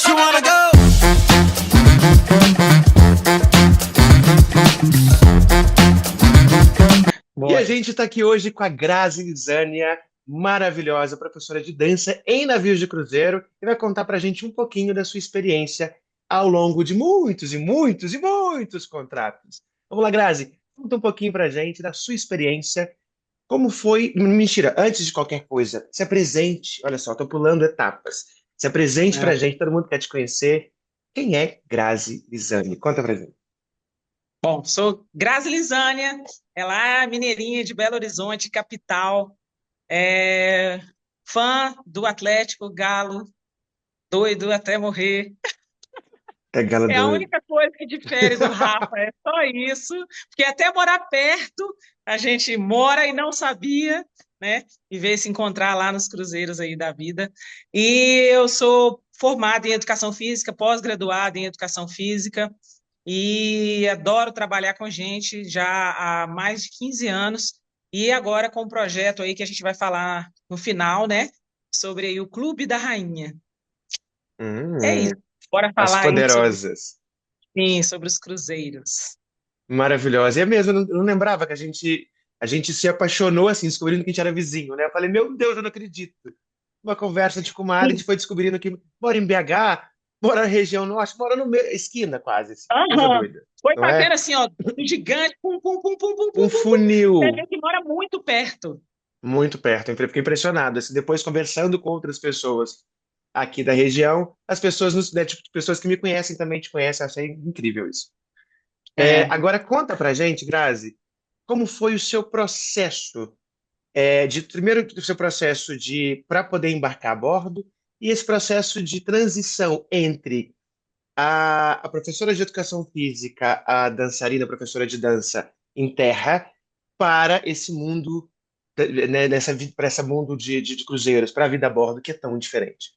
you wanna go? E a Bora. gente está aqui hoje com a Grazi Lisânia, maravilhosa professora de dança em navios de cruzeiro, e vai contar para a gente um pouquinho da sua experiência ao longo de muitos e muitos e muitos contratos. Vamos lá, Grazi, conta um pouquinho para a gente da sua experiência. Como foi? Mentira, antes de qualquer coisa, se apresente. Olha só, estou pulando etapas. Se apresente para a É. gente, todo mundo quer te conhecer. Quem é Grazi Lisânia? Conta para gente. Bom, sou Grazi Lisânia, ela é mineirinha de Belo Horizonte, capital, é, fã do Atlético Galo, doido até morrer. É gala É a doida. única coisa que difere do Rafa, é só isso, porque até morar perto, a gente mora e não sabia, né? E veio se encontrar lá nos cruzeiros aí da vida. E eu sou formada em educação física, pós-graduada em educação física, e adoro trabalhar com gente já há mais de 15 anos, e agora com um projeto aí que a gente vai falar no final, né? Sobre aí o Clube da Rainha. É Hum, isso. Bora as falar aí sobre, poderosas. sim, sobre os cruzeiros. Maravilhosa. E é mesmo, eu não lembrava que a gente se apaixonou assim, descobrindo que a gente era vizinho, né? Eu falei, meu Deus, eu não acredito. Uma conversa de comadre, a gente Sim. foi descobrindo que mora em BH, mora na região norte, mora no esquina quase, assim. Coisa Aham. doida, Foi não fazendo é? assim, ó, gigante, pum, pum, pum, pum, pum, Um pum, pum, pum. Você funil vê que mora muito perto. muito perto. Eu fiquei impressionado. Assim, depois, conversando com outras pessoas aqui da região, as pessoas, né, tipo, pessoas que me conhecem também te conhecem. Achei incrível isso. É. Agora, conta pra gente, Grazi, como foi o seu processo, primeiro o seu processo de para poder embarcar a bordo e esse processo de transição entre a professora de educação física, a dançarina, a professora de dança em terra, para esse mundo, né, para esse mundo de cruzeiros, para a vida a bordo, que é tão diferente.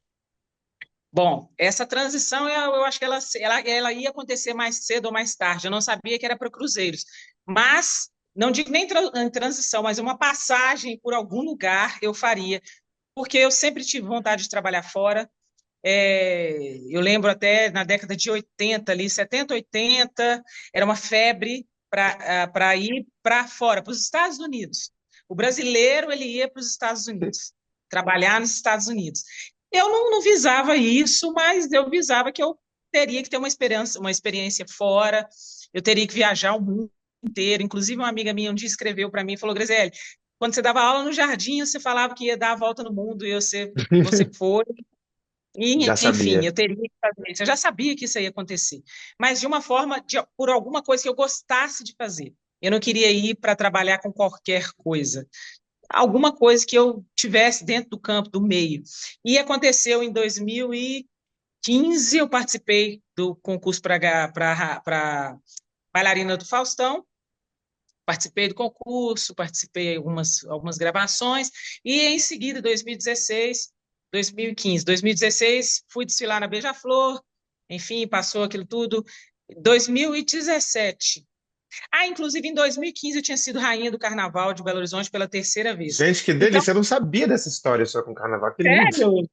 Bom, essa transição eu acho que ela ia acontecer mais cedo ou mais tarde. Eu não sabia que era para cruzeiros. Mas, não digo nem em transição, mas uma passagem por algum lugar eu faria. Porque eu sempre tive vontade de trabalhar fora. Eu lembro até na década de 80, ali, 70, 80, era uma febre para ir para fora, para os Estados Unidos. O brasileiro ele ia para os Estados Unidos, trabalhar nos Estados Unidos. Eu não visava isso, mas eu visava que eu teria que ter uma experiência fora, eu teria que viajar o mundo inteiro. Inclusive, uma amiga minha um dia escreveu para mim e falou: Graziele, quando você dava aula no jardim, você falava que ia dar a volta no mundo, e você foi. E, Já enfim, sabia. eu teria que fazer isso. Eu já sabia que isso ia acontecer, mas de uma forma, por alguma coisa que eu gostasse de fazer. Eu não queria ir para trabalhar com qualquer coisa. Alguma coisa que eu tivesse dentro do campo, do meio. E aconteceu em 2015, eu participei do concurso para bailarina do Faustão, participei do concurso, participei de algumas gravações, e em seguida, 2016, 2015, 2016, fui desfilar na Beija-Flor, enfim, passou aquilo tudo. 2017. Inclusive em 2015 eu tinha sido rainha do Carnaval de Belo Horizonte pela terceira vez. Gente, que Então, delícia. Eu não sabia dessa história só com carnaval. Que lindo. sério,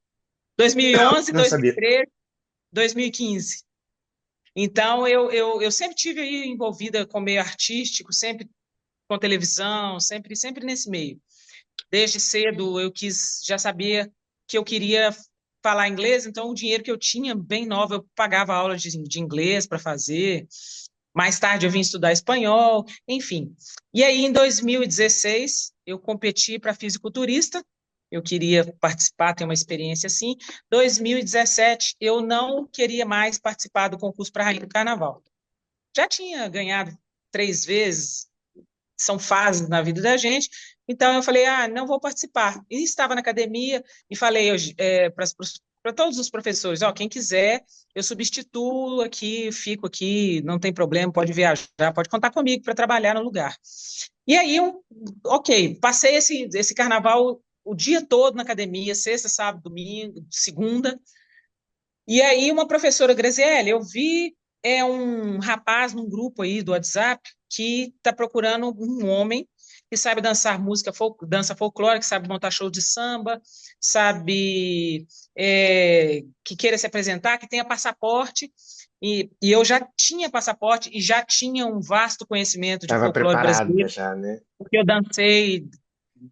2011, Não sabia. 2013, 2015. Então, eu sempre tive aí envolvida com o meio artístico, sempre com televisão, sempre nesse meio. Desde cedo eu já sabia que eu queria falar inglês, então o dinheiro que eu tinha, bem nova, eu pagava aula de inglês para fazer. Mais tarde eu vim estudar espanhol, enfim. E aí, em 2016, eu competi para fisiculturista, eu queria participar, ter uma experiência assim. 2017, eu não queria mais participar do concurso para Rainha do Carnaval. Já tinha ganhado 3 vezes, são fases na vida da gente. Então eu falei, não vou participar. E estava na academia e falei para todos os professores, quem quiser, eu substituo aqui, fico aqui, não tem problema, pode viajar, pode contar comigo para trabalhar no lugar. E aí, ok, passei esse carnaval o dia todo na academia, sexta, sábado, domingo, segunda. E aí uma professora, Graziele, eu vi um rapaz num grupo aí do WhatsApp que está procurando um homem que sabe dançar música, dança folclórica, que sabe montar show de samba, sabe que queira se apresentar, que tenha passaporte. E eu já tinha passaporte e já tinha um vasto conhecimento de Estava folclore preparada brasileiro, já, né? porque eu dancei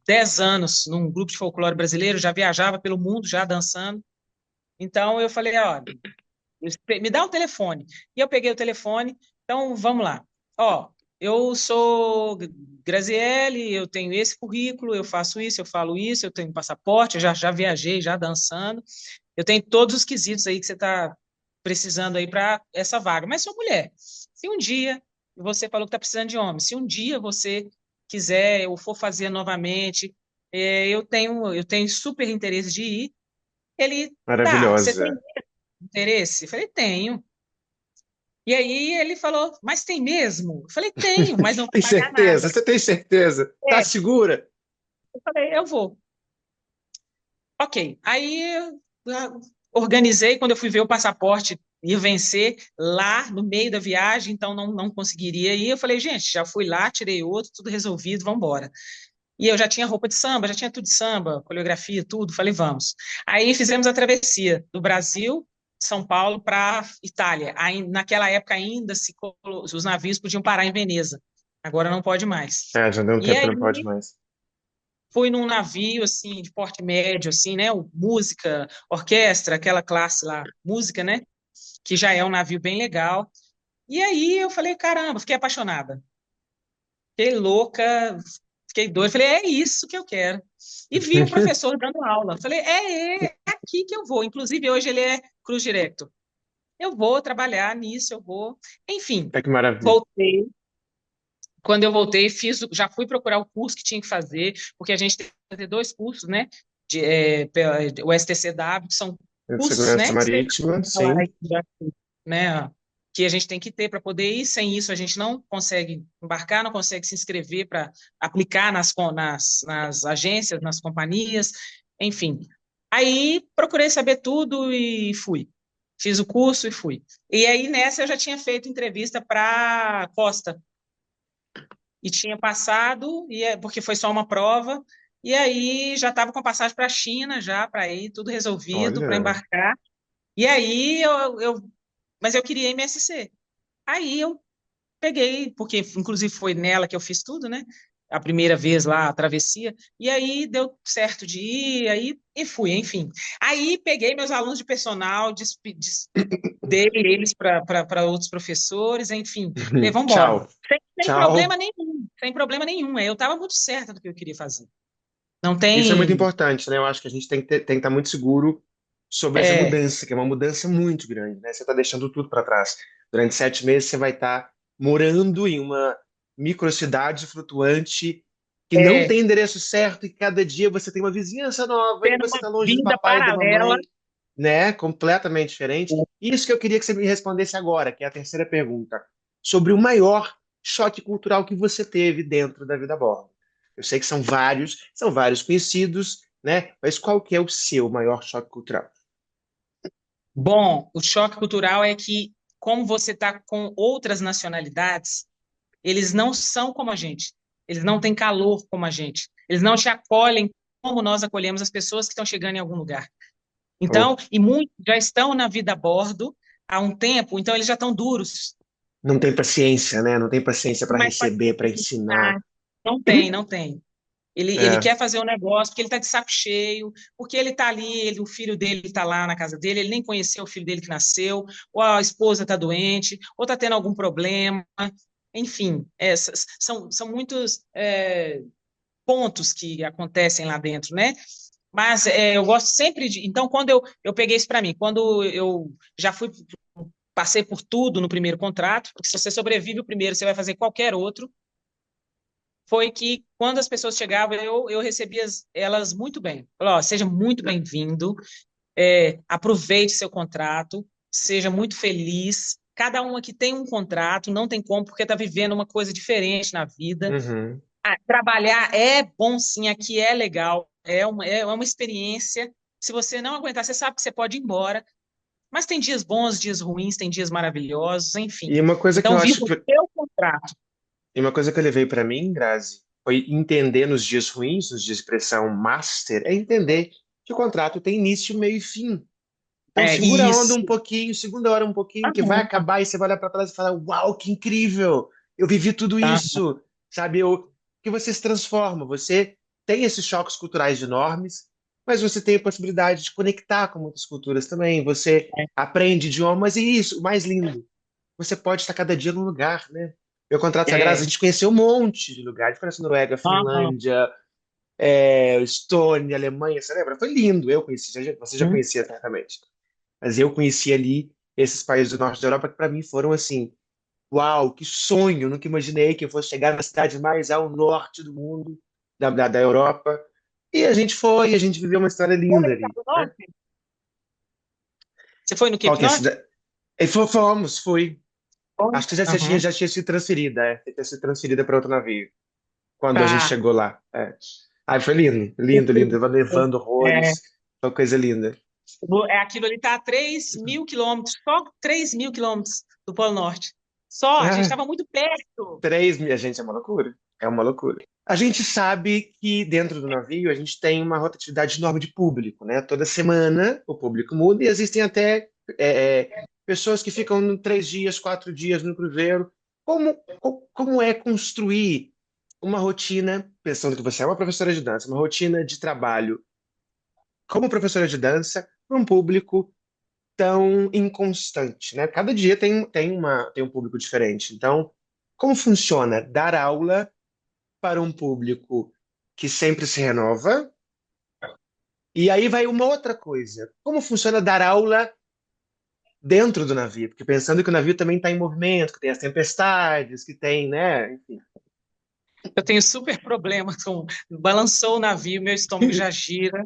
10 anos num grupo de folclore brasileiro, já viajava pelo mundo já dançando. Então eu falei, ó, me dá um telefone. E eu peguei o telefone, então vamos lá. Ó, eu sou Graziele, eu tenho esse currículo, eu faço isso, eu falo isso, eu tenho passaporte, eu já viajei, já dançando. Eu tenho todos os quesitos aí que você está precisando aí para essa vaga. Mas sou mulher. Se um dia você falou que está precisando de homem, se um dia você quiser ou for fazer novamente, eu tenho super interesse de ir. Ele, tá, você tem Maravilhosa. interesse? Eu falei, tenho. E aí ele falou, mas tem mesmo? Eu falei, tenho, mas não vou Tem pagar certeza? nada. Você tem certeza? Tá É, segura? eu falei, eu vou. Ok. Aí eu organizei, quando eu fui ver o passaporte, ia vencer lá no meio da viagem, então não conseguiria ir. Eu falei, gente, já fui lá, tirei outro, tudo resolvido, vamos embora. E eu já tinha roupa de samba, já tinha tudo de samba, coreografia, tudo. Falei, vamos. Aí fizemos a travessia do Brasil, São Paulo, para Itália. Aí, naquela época ainda os navios podiam parar em Veneza. Agora não pode mais. É, já deu um E tempo que aí não pode mais. fui num navio assim de porte médio, assim, né? Música, orquestra, aquela classe lá, música, né? Que já é um navio bem legal. E aí eu falei, caramba, fiquei apaixonada. Fiquei louca, fiquei doida. Falei, é isso que eu quero. E vi o professor dando aula. Falei, é aqui que eu vou. Inclusive, hoje ele é cruz direto. Eu vou trabalhar nisso, eu vou. Enfim, É que maravilha. voltei. Quando eu voltei, já fui procurar o curso que tinha que fazer, porque a gente tem que fazer dois cursos, né? O STCW, que são De cursos, segurança né? Que você marítima, falar sim. aí, né? Que a gente tem que ter para poder ir. Sem isso, a gente não consegue embarcar, não consegue se inscrever para aplicar nas agências, nas companhias, enfim. Aí procurei saber tudo e fui. Fiz o curso e fui. E aí nessa eu já tinha feito entrevista para Costa e tinha passado, porque foi só uma prova. E aí já estava com passagem para a China já para ir, tudo resolvido para Olha, embarcar. E aí mas eu queria MSC. Aí eu peguei, porque inclusive foi nela que eu fiz tudo, né? A primeira vez lá, a travessia, e aí deu certo de ir, aí e fui, enfim. Aí peguei meus alunos de personal, dei eles para outros professores, enfim. Falei, vamos embora. tchau. Sem problema Tchau. nenhum, sem problema nenhum. Eu estava muito certa do que eu queria fazer. Não Isso é muito tem. importante, né? Eu acho que a gente tem que estar muito seguro sobre essa É, mudança, que é uma mudança muito grande, né? Você está deixando tudo para trás. Durante 7 meses, você vai estar morando em uma microcidade flutuante que não é, tem endereço certo e cada dia você tem uma vizinhança nova e tendo você uma está longe do vinda papai e da paralela. mamãe, né? Completamente diferente. Isso que eu queria que você me respondesse agora, que é a terceira pergunta, sobre o maior choque cultural que você teve dentro da vida a bordo. Eu sei que são vários conhecidos, né? Mas qual que é o seu maior choque cultural? Bom, o choque cultural é que, como você está com outras nacionalidades, eles não são como a gente. Eles não têm calor como a gente. Eles não te acolhem como nós acolhemos as pessoas que estão chegando em algum lugar. Então, Ou e muitos já estão na vida a bordo há um tempo, então eles já estão duros. não tem paciência, né? Não tem paciência para Mas receber, para ensinar. não tem, não tem. Ele É. quer fazer um negócio porque ele está de saco cheio, porque ele está ali, o filho dele está lá na casa dele, ele nem conheceu o filho dele que nasceu, ou a esposa está doente, ou está tendo algum problema. Enfim, são muitos pontos que acontecem lá dentro, né? Mas eu gosto sempre de. Então, quando eu peguei isso para mim, quando eu já passei por tudo no primeiro contrato, porque se você sobrevive o primeiro, você vai fazer qualquer outro. Foi que quando as pessoas chegavam, eu recebia elas muito bem. Falei, ó, seja muito bem-vindo, aproveite seu contrato, seja muito feliz. Cada um aqui tem um contrato, não tem como, porque está vivendo uma coisa diferente na vida. Uhum. Trabalhar é bom, sim, aqui é legal, é uma experiência. Se você não aguentar, você sabe que você pode ir embora, mas tem dias bons, dias ruins, tem dias maravilhosos, enfim. E uma coisa que eu Então, acho viva o que seu contrato. e uma coisa que eu levei para mim, Grazi, foi entender nos dias ruins, nos dias de pressão master, é entender que o contrato tem início, meio e fim. Então É segura a onda um isso. pouquinho, segunda hora um pouquinho, que vai Aham, acabar e você vai olhar para trás e falar, uau, que incrível! Eu vivi tudo aham. isso, sabe? Que você se transforma, você tem esses choques culturais enormes, mas você tem a possibilidade de conectar com muitas culturas também. Você aprende idiomas e isso, o mais lindo, você pode estar cada dia num lugar, né? Meu contrato sagrado, a É, gente conheceu um monte de lugares, conhece Noruega, aham. Finlândia, Estônia, Alemanha, você lembra? Foi lindo, eu conheci, você já Hum. conhecia certamente. Mas eu conheci ali esses países do norte da Europa que para mim foram assim, uau, que sonho, nunca imaginei que eu fosse chegar na cidade mais ao norte do mundo, da Europa. E a gente viveu uma história Foi linda no ali, Cape né? Norte? Você foi no Qual Cape que é a Norte? cidade? E fomos, fui. Foi. Acho que Aham. já tinha sido transferida, já tinha sido transferida para outro navio, quando a gente Tá. chegou lá. É. Ai, foi lindo, lindo, lindo. Tava nevando É, horrores, foi uma coisa linda. aquilo ali está a 3.000 quilômetros, só 3.000 quilômetros do Polo Norte. Só, a gente Ah, estava muito perto. 3 mil, gente, é uma loucura. É uma loucura. A gente sabe que dentro do navio a gente tem uma rotatividade enorme de público, né? Toda semana o público muda e existem até pessoas que ficam 3 dias, 4 dias no cruzeiro. Como é construir uma rotina, pensando que você é uma professora de dança, uma rotina de trabalho como professora de dança para um público tão inconstante, né? Cada dia tem um público diferente. Então, como funciona dar aula para um público que sempre se renova? E aí vai uma outra coisa. Como funciona dar aula dentro do navio? Porque pensando que o navio também está em movimento, que tem as tempestades, que tem, né? Enfim. Eu tenho super problema com. Balançou o navio, meu estômago já gira.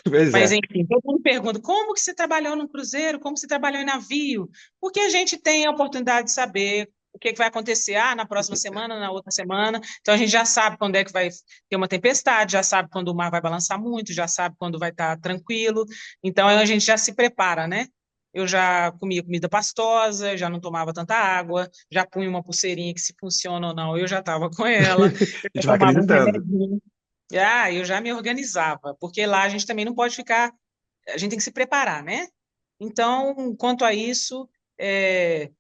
Pois Mas, é. enfim, todo mundo pergunta como que você trabalhou no cruzeiro, como você trabalhou em navio? Porque a gente tem a oportunidade de saber o que que vai acontecer na próxima semana, na outra semana. Então, a gente já sabe quando é que vai ter uma tempestade, já sabe quando o mar vai balançar muito, já sabe quando vai estar tranquilo. Então, a gente já se prepara, né? Eu já comia comida pastosa, já não tomava tanta água, já punha uma pulseirinha que se funciona ou não, eu já estava com ela, eu A já gente vai tomava um acreditando. remédio. Eu já me organizava, porque lá a gente também não pode ficar, a gente tem que se preparar, né? Então, quanto a isso, é,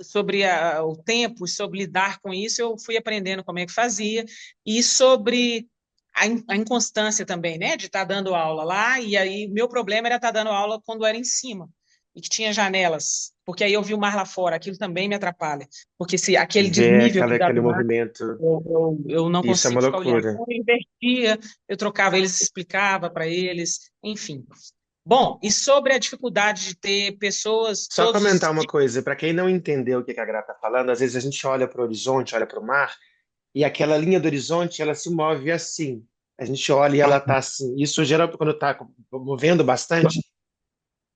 sobre o tempo, sobre lidar com isso, eu fui aprendendo como é que fazia, e sobre a inconstância também, né, de estar dando aula lá, e aí meu problema era estar dando aula quando era em cima, e que tinha janelas, porque aí eu vi o mar lá fora, aquilo também me atrapalha, porque se aquele Ver desnível que dá aquele do mar, movimento. eu não Isso é uma consigo ficar olhando. loucura. Então, eu invertia, eu trocava eles, explicava para eles, enfim. Bom, e sobre a dificuldade de ter pessoas Só todos os comentar uma dias. coisa, para quem não entendeu o que que a Gra está falando, às vezes a gente olha para o horizonte, olha para o mar, e aquela linha do horizonte, ela se move assim. A gente olha e ela está assim. Isso geral, quando está movendo bastante,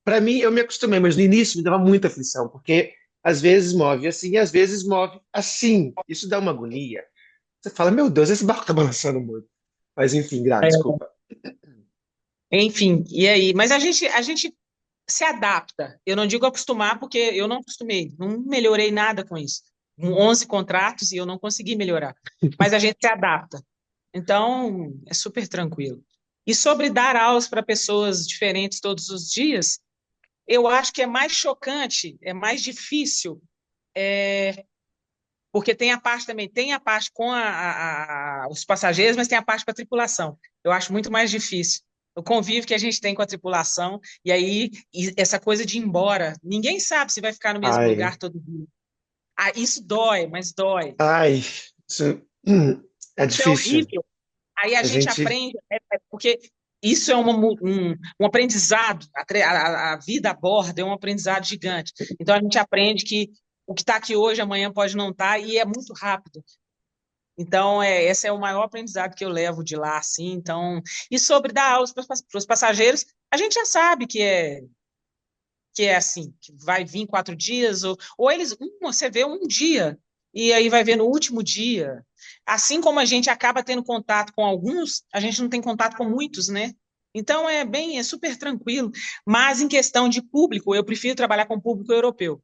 para mim eu me acostumei, mas no início me dava muita aflição, porque às vezes move assim e às vezes move assim. Isso dá uma agonia. Você fala, meu Deus, esse barco está balançando muito. Mas enfim, Gra, desculpa. Enfim, e aí? Mas a gente se adapta. Eu não digo acostumar, porque eu não acostumei, não melhorei nada com isso. 11 contratos e eu não consegui melhorar. Mas a gente se adapta. Então, é super tranquilo. E sobre dar aulas para pessoas diferentes todos os dias, eu acho que é mais chocante, é mais difícil, porque tem a parte também, tem a parte com os passageiros, mas tem a parte para a tripulação. Eu acho muito mais difícil. O convívio que a gente tem com a tripulação, e aí essa coisa de ir embora. Ninguém sabe se vai ficar no mesmo Ai, lugar todo dia. Isso dói, mas dói. ai, isso, é Isso é difícil. horrível. Aí a A gente gente aprende, porque isso é um aprendizado, a vida a bordo é um aprendizado gigante. Então a gente aprende que o que está aqui hoje, amanhã pode não estar, e é muito rápido. Então, esse é o maior aprendizado que eu levo de lá, assim. Então, e sobre dar aulas para os passageiros, a gente já sabe que é assim, que vai vir 4 dias, ou eles, você vê um dia, e aí vai ver no último dia. Assim como a gente acaba tendo contato com alguns, a gente não tem contato com muitos, né? Então é super tranquilo. Mas em questão de público, eu prefiro trabalhar com público europeu.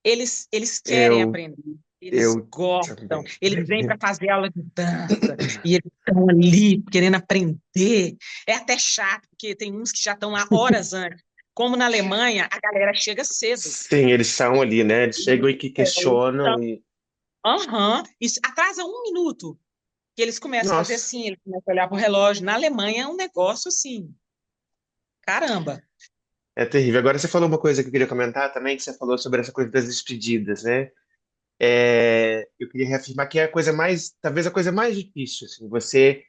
Eles querem eu aprender, Eles Eu gostam, também. eles vêm para fazer aula de dança e eles estão ali querendo aprender. É até chato, porque tem uns que já estão lá horas antes. Como na Alemanha, a galera chega cedo. Sim, eles são ali, né? Eles chegam e que Eles questionam são- e... Aham, isso atrasa um minuto, que eles começam a fazer Nossa, assim, eles começam a olhar para o relógio. Na Alemanha é um negócio assim, caramba. é terrível. Agora você falou uma coisa que eu queria comentar também, que você falou sobre essa coisa das despedidas, né? Eu queria reafirmar que é a coisa mais, talvez a coisa mais difícil, assim, você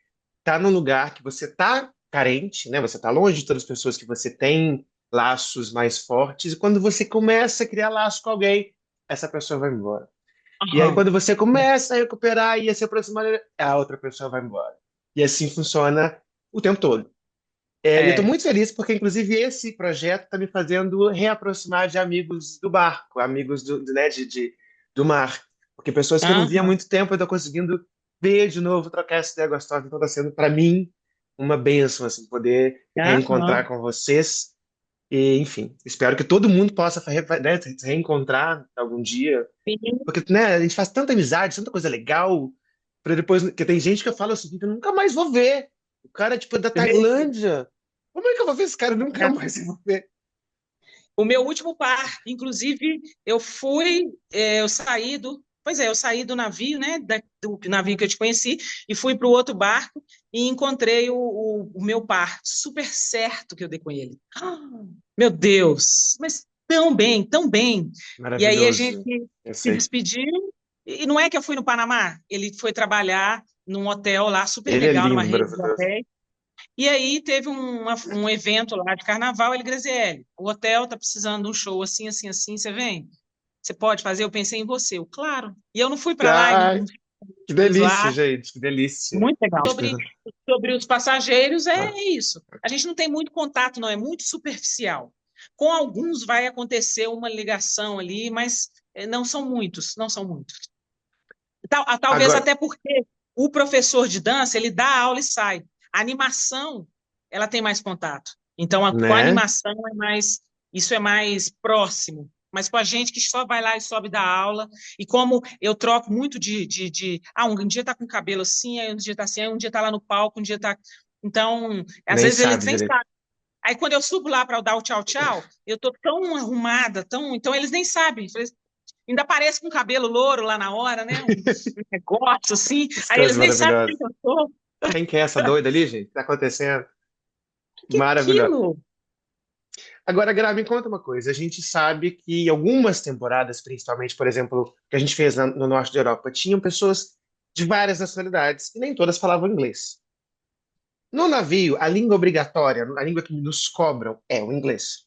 tá num lugar que você tá carente, né? Você tá longe de todas as pessoas que você tem laços mais fortes, e quando você começa a criar laço com alguém, essa pessoa vai embora. E aí, Aham. quando você começa a recuperar e a se aproximar, a outra pessoa vai embora. E assim funciona o tempo todo. E eu estou É. muito feliz porque, inclusive, esse projeto está me fazendo reaproximar de amigos do barco, amigos né, do mar. Porque pessoas que eu não via há Aham. muito tempo, eu estou conseguindo ver de novo, trocar essa ideia gostosa. Então, está sendo, para mim, uma bênção, assim, poder reencontrar Aham. com vocês. E, enfim, espero que todo mundo possa né, se reencontrar algum dia. Sim, Porque, né, a gente faz tanta amizade, tanta coisa legal, para depois. Que tem gente que eu falo assim, eu nunca mais vou ver. O cara, tipo, é da Tailândia. Como é que eu vou ver esse cara? Eu nunca mais vou ver. o meu último par, inclusive, eu fui, eu saí do navio, né, do navio que eu te conheci, e fui para o outro barco e encontrei o meu par, super certo que eu dei com ele. Ah, meu Deus, mas tão bem, tão bem. E aí a gente Maravilhoso. Eu se sei. despediu, e não é que eu fui no Panamá, ele foi trabalhar num hotel lá, super Ele é legal, numa lindo, rede de maravilhoso. hotéis. E aí teve um evento lá de carnaval, ele, Graziele, o hotel tá precisando de um show assim, assim, assim, você vem? Você pode fazer? Eu pensei em você. Eu, claro. E eu não fui para lá e Ai, que fiz delícia, lá. gente, que delícia. Muito legal. Sobre os passageiros, é isso. A gente não tem muito contato, não, é muito superficial. Com alguns vai acontecer uma ligação ali, mas não são muitos, não são muitos. Talvez Agora, até porque o professor de dança, ele dá aula e sai. A animação, ela tem mais contato. Então, com a né? animação isso é mais próximo. Mas com a gente que só vai lá e sobe da aula, e como eu troco muito um dia tá com o cabelo assim, aí um dia tá assim, aí um dia tá lá no palco, um dia tá. Então, às Nem vezes eles sabe nem direito. sabem. Aí quando eu subo lá para dar o tchau, tchau, eu tô tão arrumada, tão. Então eles nem sabem. Ainda aparece com cabelo louro lá na hora, né? Um negócio assim. Essas Aí coisas eles nem sabem maravilhosas. quem eu sou. Quem que é essa doida ali, gente? O que tá acontecendo? Que Maravilhoso. aquilo? Agora, Gra, me conta uma coisa. A gente sabe que algumas temporadas, principalmente, por exemplo, que a gente fez no norte da Europa, tinham pessoas de várias nacionalidades e nem todas falavam inglês. No navio, a língua obrigatória, a língua que nos cobram, é o inglês.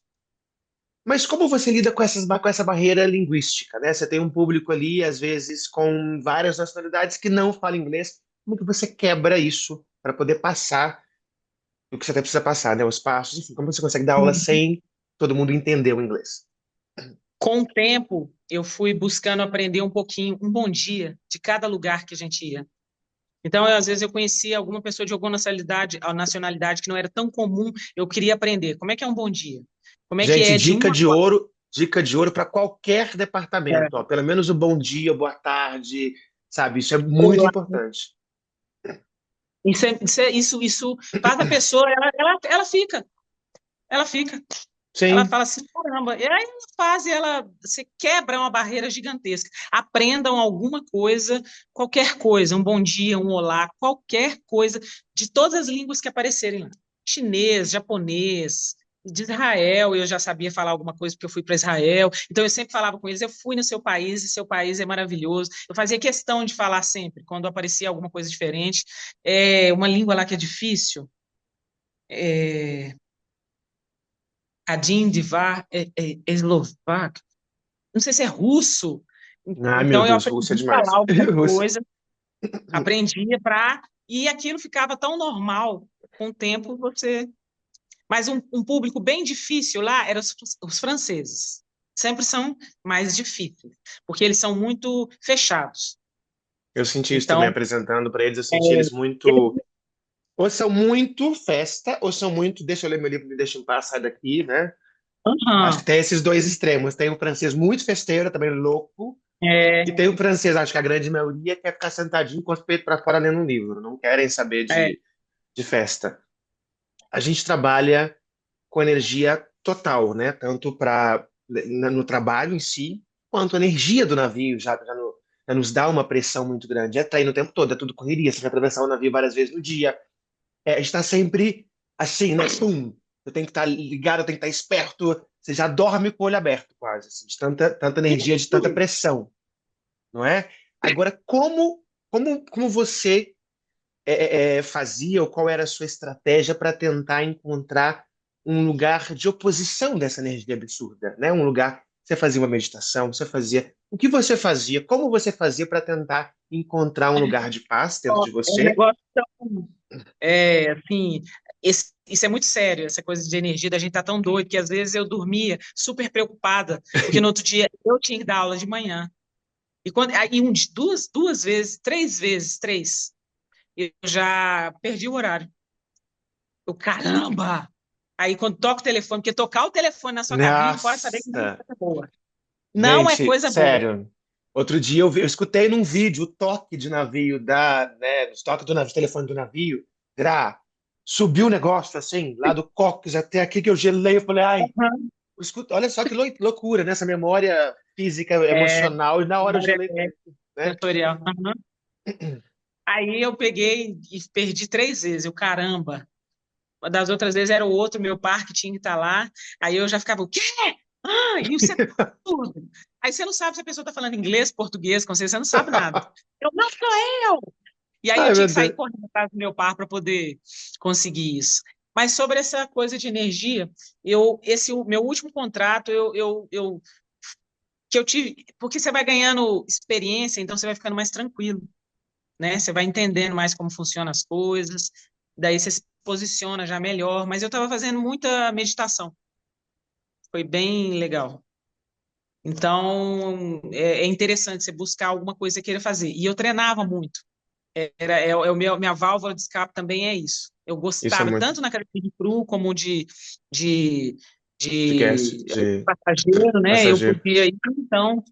Mas como você lida com com essa barreira linguística, né? Você tem um público ali, às vezes, com várias nacionalidades que não fala inglês. Como que você quebra isso para poder passar o que você até precisa passar, né? Os passos, enfim, como você consegue dar aula sem todo mundo entender o inglês? Com o tempo, eu fui buscando aprender um pouquinho, um bom dia de cada lugar que a gente ia. Então, às vezes, eu conhecia alguma pessoa de alguma nacionalidade, a nacionalidade que não era tão comum, eu queria aprender. Como é que é um bom dia? Como é que Gente, é de uma. dica de ouro para qualquer departamento, ó. Pelo menos o bom dia, boa tarde, sabe? Isso é muito importante. Isso faz a pessoa, ela fica. Ela fica. Ela Sim, fala assim, caramba. E aí você quebra uma barreira gigantesca. Aprendam alguma coisa, qualquer coisa, um bom dia, um olá, qualquer coisa, de todas as línguas que aparecerem lá. Chinês, japonês, de Israel, eu já sabia falar alguma coisa porque eu fui para Israel. Então eu sempre falava com eles, eu fui no seu país e seu país é maravilhoso. Eu fazia questão de falar sempre, quando aparecia alguma coisa diferente. Uma língua lá que é difícil, é, Adin Divar eslovaco, não sei se é russo. ah, meu Então eu Deus, Rússia é aprendi a falar demais. alguma Rússia. coisa, aprendia para e aquilo ficava tão normal. Com o tempo você. Mas um público bem difícil lá eram os franceses. Sempre são mais difíceis, porque eles são muito fechados. Eu senti isso também Então, apresentando para eles, eu é, senti eles eles, muito. Ou são muito festa, ou são muito, deixa eu ler meu livro, me deixa em paz, sai daqui, né? Acho que aham, tem esses dois extremos. Tem o francês muito festeiro, também louco, E É, tem o francês, acho que a grande maioria quer ficar sentadinho com os peitos para fora lendo um livro, não querem saber é, de festa. A gente trabalha com energia total, né? Tanto para no trabalho em si, quanto a energia do navio já nos dá uma pressão muito grande. É treino o tempo todo, é tudo correria, você vai atravessar o navio várias vezes no dia. Está sempre assim, né? Pum, eu tenho que estar ligado, eu tenho que estar esperto. Você já dorme com o olho aberto, quase, assim, de tanta energia, de tanta pressão, não é? Agora, como você fazia, ou qual era a sua estratégia para tentar encontrar um lugar de oposição dessa energia absurda, né? Um lugar, você fazia uma meditação, você fazia, o que você fazia, como você fazia para tentar encontrar um lugar de paz dentro ó, de é um você? negócio assim, isso é muito sério, essa coisa de energia, da gente tá tão doido que às vezes eu dormia super preocupada, porque no outro dia eu tinha que dar aula de manhã. E quando aí duas vezes, três, eu já perdi o horário. Eu, caramba! Aí quando toca o telefone, porque tocar o telefone na sua cabine pode saber que não é Nossa, coisa boa. Não é gente, coisa boa. sério. Outro dia eu escutei num vídeo o toque de navio os toques do navio, telefone do navio, subiu o negócio assim, lá do cóccix até aqui que eu gelei, eu falei, ai, Uhum. escuta, olha só que loucura, né? Essa memória física, É, emocional, e na hora eu memória gelei, né? sensorial. Uhum. Aí eu peguei e perdi três vezes. Eu, caramba. Uma das outras vezes era o outro, meu par, que tinha que estar lá. Aí eu já ficava, o quê? Ah, e isso é tudo. Aí você não sabe se a pessoa está falando inglês, português com você não sabe nada. Eu, não sou eu! E aí eu Ai, tinha meu que sair Deus. correndo atrás do meu par para poder conseguir isso. Mas sobre essa coisa de energia, esse o meu último contrato, que eu tive, porque você vai ganhando experiência, então você vai ficando mais tranquilo, né? Você vai entendendo mais como funcionam as coisas, daí você se posiciona já melhor. Mas eu estava fazendo muita meditação, foi bem legal. Então, é interessante você buscar alguma coisa que você queira fazer. E eu treinava muito. Minha válvula de escape também é isso. Eu Isso é gostava, muito tanto na academia de cru como de, de guest, de de passageiro, né? Eu passageiro. podia ir, então,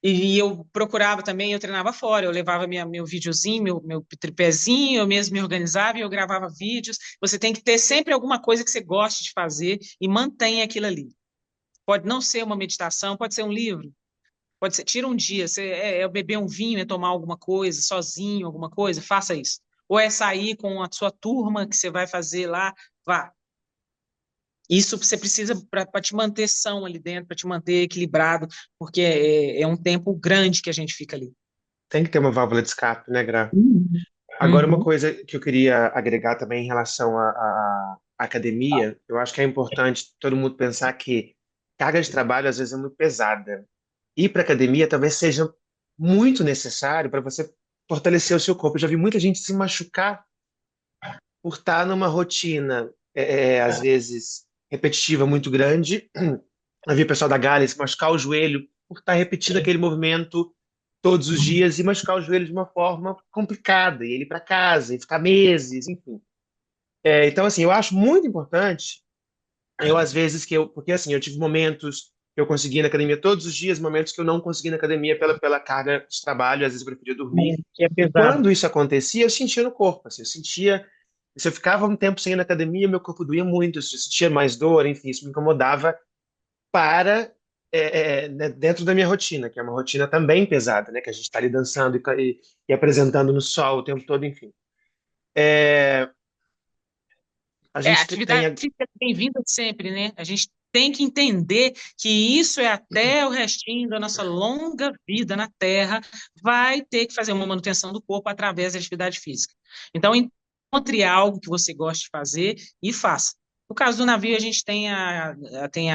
e eu procurava também, eu treinava fora, eu levava meu videozinho, meu tripézinho, eu mesmo me organizava e eu gravava vídeos. Você tem que ter sempre alguma coisa que você goste de fazer e mantenha aquilo ali. Pode não ser uma meditação, pode ser um livro, pode ser, tira um dia, é beber um vinho, é tomar alguma coisa, sozinho, alguma coisa, faça isso. Ou é sair com a sua turma que você vai fazer lá, vá. Isso você precisa para te manter são ali dentro, para te manter equilibrado, porque é um tempo grande que a gente fica ali. Tem que ter uma válvula de escape, né, Gra? Uhum. Agora, uma Uhum. coisa que eu queria agregar também em relação à academia, eu acho que é importante todo mundo pensar que carga de trabalho às vezes é muito pesada. Ir para academia talvez seja muito necessário para você fortalecer o seu corpo. Eu já vi muita gente se machucar por estar numa rotina, às vezes, repetitiva muito grande. Eu vi o pessoal da Gales machucar o joelho por estar repetindo aquele movimento todos os dias e machucar o joelho de uma forma complicada, e ele ir para casa, e ficar meses, enfim. Então, assim, eu acho muito importante, às vezes, porque assim, eu tive momentos que eu consegui ir na academia todos os dias, momentos que eu não consegui ir na academia pela carga de trabalho, às vezes eu preferia dormir. Que é E pesado. quando isso acontecia, eu sentia no corpo, assim, se eu ficava um tempo sem ir na academia, meu corpo doía muito, eu sentia mais dor, enfim, isso me incomodava para né, dentro da minha rotina, que é uma rotina também pesada, né, que a gente está ali dançando e apresentando no sol o tempo todo, enfim. É, a É, a gente tem atividade física é bem-vinda sempre, né? A gente tem que entender que isso é até o restinho da nossa longa vida na Terra, vai ter que fazer uma manutenção do corpo através da atividade física. Então, encontre algo que você goste de fazer e faça. No caso do navio, a gente tem a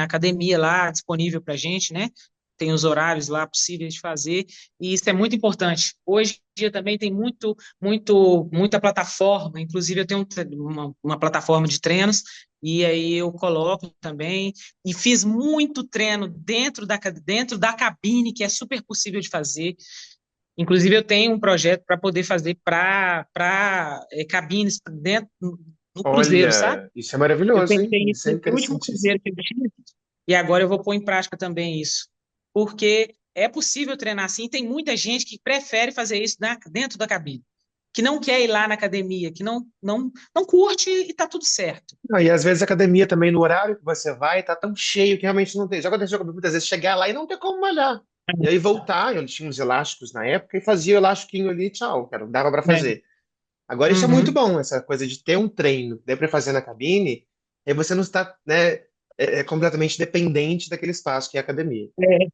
academia lá disponível para a gente, né? Tem os horários lá possíveis de fazer, e isso é muito importante. Hoje em dia também tem muita plataforma, inclusive eu tenho uma plataforma de treinos, e aí eu coloco também, e fiz muito treino dentro da cabine, que é super possível de fazer. Inclusive, eu tenho um projeto para poder fazer para cabines dentro no cruzeiro, sabe? Olha, isso é Eu maravilhoso, hein? pensei nisso Isso é no último interessantíssimo. cruzeiro que eu tive, e agora eu vou pôr em prática também isso. Porque É possível treinar assim. Tem muita gente que prefere fazer isso dentro da cabine, que não quer ir lá na academia, que não curte e tá tudo certo. Não, e às vezes a academia também, no horário que você vai, tá tão cheio que realmente não tem. Já aconteceu comigo muitas vezes chegar lá e não ter como malhar. E aí voltar, eu tinha uns elásticos na época e fazia o elastiquinho ali, tchau, cara, dava pra É. fazer. Agora isso é muito Uhum. bom, essa coisa de ter um treino, que dê pra fazer na cabine, e você não está, né, completamente dependente daquele espaço que é a academia. É.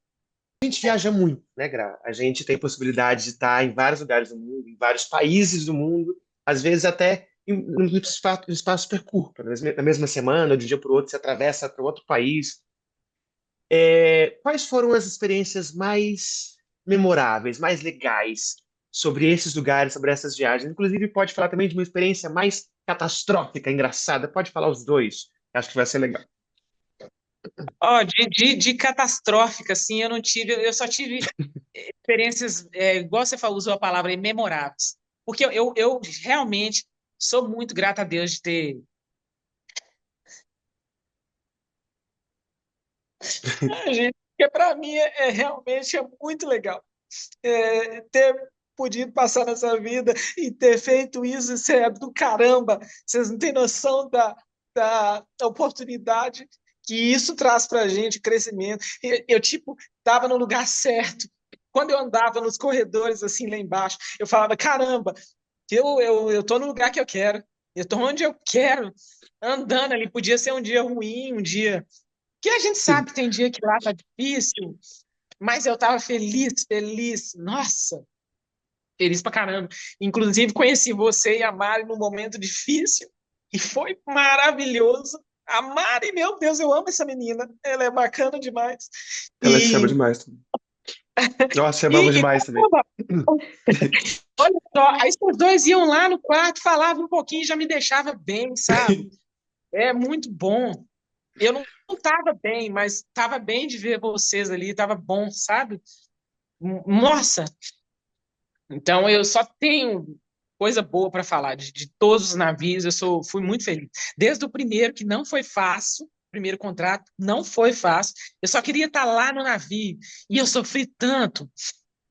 A gente viaja muito, né, Gra? A gente tem possibilidade de estar em vários lugares do mundo, em vários países do mundo, às vezes até em um espaço super curto. Na mesma semana, de um dia para o outro, você atravessa para outro país. Quais foram as experiências mais memoráveis, mais legais sobre esses lugares, sobre essas viagens? Inclusive, pode falar também de uma experiência mais catastrófica, engraçada. Pode falar os dois. Acho que vai ser legal. Ó, de catastrófica, assim, eu não tive, eu só tive experiências, igual você falou, usou a palavra aí, memoráveis. Porque eu realmente sou muito grata a Deus de ter. Ah, gente, porque para mim realmente é muito legal. Ter podido passar nessa vida e ter feito isso, isso é do caramba. Vocês não têm noção da oportunidade que isso traz para a gente, crescimento. Eu, tipo, estava no lugar certo. Quando eu andava nos corredores, assim, lá embaixo, eu falava, caramba, eu tô no lugar que eu quero. Eu tô onde eu quero. Andando ali, podia ser um dia ruim, um dia... Que a gente sabe que tem dia que lá tá difícil, mas eu tava feliz, feliz. Nossa, feliz pra caramba. Inclusive, conheci você e a Mari num momento difícil e foi maravilhoso. A Mari, meu Deus, eu amo essa menina. Ela é bacana demais. Ela te ama E, demais também. Nossa, eu amo e demais também. caramba, olha só, aí os dois iam lá no quarto, falavam um pouquinho, já me deixava bem, sabe? É muito bom. Eu não estava bem, mas estava bem de ver vocês ali, estava bom, sabe? Nossa, então eu só tenho coisa boa para falar de todos os navios. Fui muito feliz. Desde o primeiro, que não foi fácil, primeiro contrato, não foi fácil. Eu só queria estar lá no navio. E eu sofri tanto,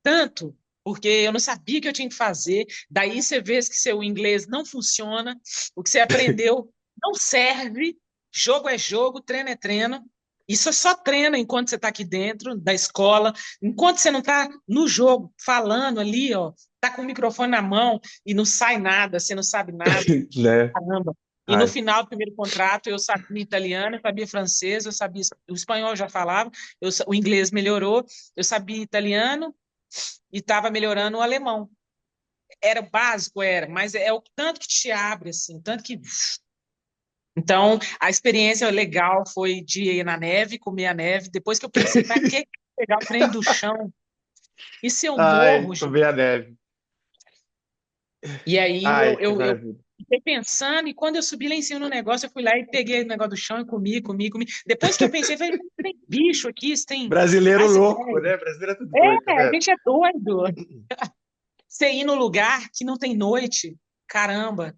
tanto, porque eu não sabia o que eu tinha que fazer. Daí você vê que seu inglês não funciona, o que você aprendeu não serve. Jogo é jogo, treino é treino. Isso é só treina enquanto você está aqui dentro da escola, enquanto você não está no jogo, falando ali, ó, tá com o microfone na mão e não sai nada, você não sabe nada, Né? caramba. E no Ai, final do primeiro contrato, eu sabia italiano, eu sabia francês, eu sabia o espanhol, eu já falava, o inglês melhorou, eu sabia italiano e estava melhorando o alemão. Era básico, era, mas é o tanto que te abre, assim, tanto que. Então, a experiência legal foi de ir na neve, comer a neve. Depois que eu pensei, para que pegar o trem do chão? E se eu morro, ai, gente? comer a neve. E aí Ai, que eu maravilha. fiquei pensando, e quando eu subi lá em cima no negócio, eu fui lá e peguei o negócio do chão e comi, comi, comi. Depois que eu pensei, eu falei, tem bicho aqui, isso tem. Brasileiro Faz louco, ideia. né? Brasileiro é tudo doido, tá A vendo? gente é doido. Você ir no lugar que não tem noite, caramba,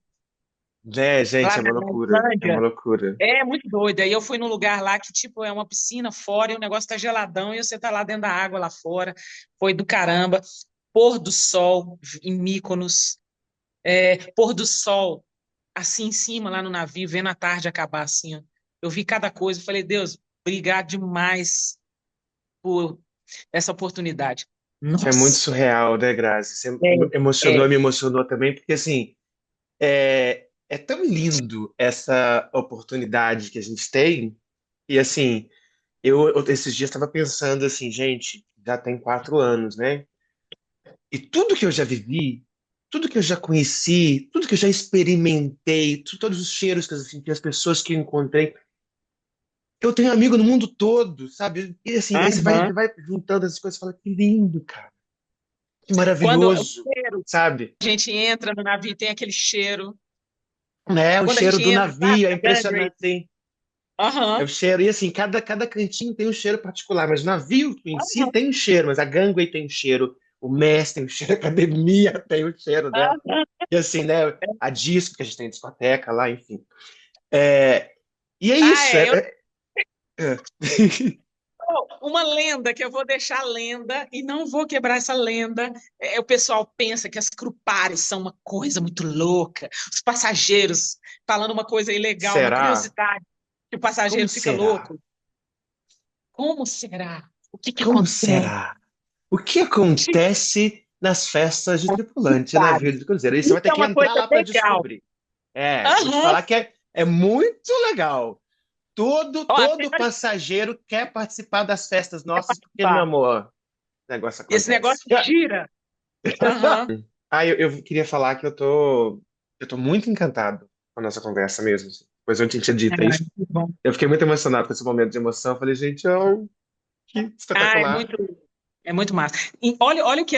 Né, lá gente, é uma na loucura. É uma Islândia. loucura. É muito doido. Aí eu fui num lugar lá que, tipo, é uma piscina fora e o negócio tá geladão e você tá lá dentro da água lá fora. Foi do caramba. Pôr do sol em Mykonos. Pôr do sol assim em cima lá no navio, vendo a tarde acabar assim, ó. Eu vi cada coisa. Eu falei, Deus, obrigado demais por essa oportunidade. Isso é muito Nossa. surreal, né, Grazi? Você É, emocionou, é. me emocionou também, porque assim, é tão lindo essa oportunidade que a gente tem. E assim, esses dias estava pensando assim, gente, já tem 4 anos, né? E tudo que eu já vivi, tudo que eu já conheci, tudo que eu já experimentei, todos os cheiros que eu senti, as pessoas que eu encontrei, eu tenho amigo no mundo todo, sabe? E assim, aí Aham. você vai juntando essas coisas e fala, que lindo, cara, que Quando o maravilhoso, cheiro, sabe? a gente entra no navio, tem aquele cheiro. É, o Quando a cheiro gente do entra, sabe, navio é na Gungrave. impressionante, hein? É Aham. o cheiro, e assim, cada cantinho tem um cheiro particular, mas o navio em si tem um cheiro, mas a gangway tem um cheiro, o MES tem um cheiro, a academia tem um cheiro dela. Aham. E assim, né, a disco, que a gente tem discoteca lá, enfim. É, e é Ah, isso, é. Eu, é. uma lenda que eu vou deixar lenda e não vou quebrar essa lenda. O pessoal pensa que as Crupares são uma coisa muito louca, os passageiros falando uma coisa ilegal, uma Será? curiosidade, que o Como passageiro fica será? louco. Como será? O que que Como acontece? será? O que acontece nas festas de tripulante e navio de cruzeiro? Aí você vai Isso ter é que uma entrar coisa lá para legal. descobrir. É, vou te Aham. falar que é muito legal. Todo, Ó, todo passageiro quer participar das festas quer nossas, porque, meu participar. amor, o negócio Esse acontece. negócio gira. Aham. Eu queria falar que eu tô muito encantado com a nossa conversa mesmo, assim. Pois eu tinha dito Ai, isso. que bom. Eu fiquei muito emocionado com esse momento de emoção. Eu falei, gente, oh, que Ah, espetacular. é muito massa. E olha o que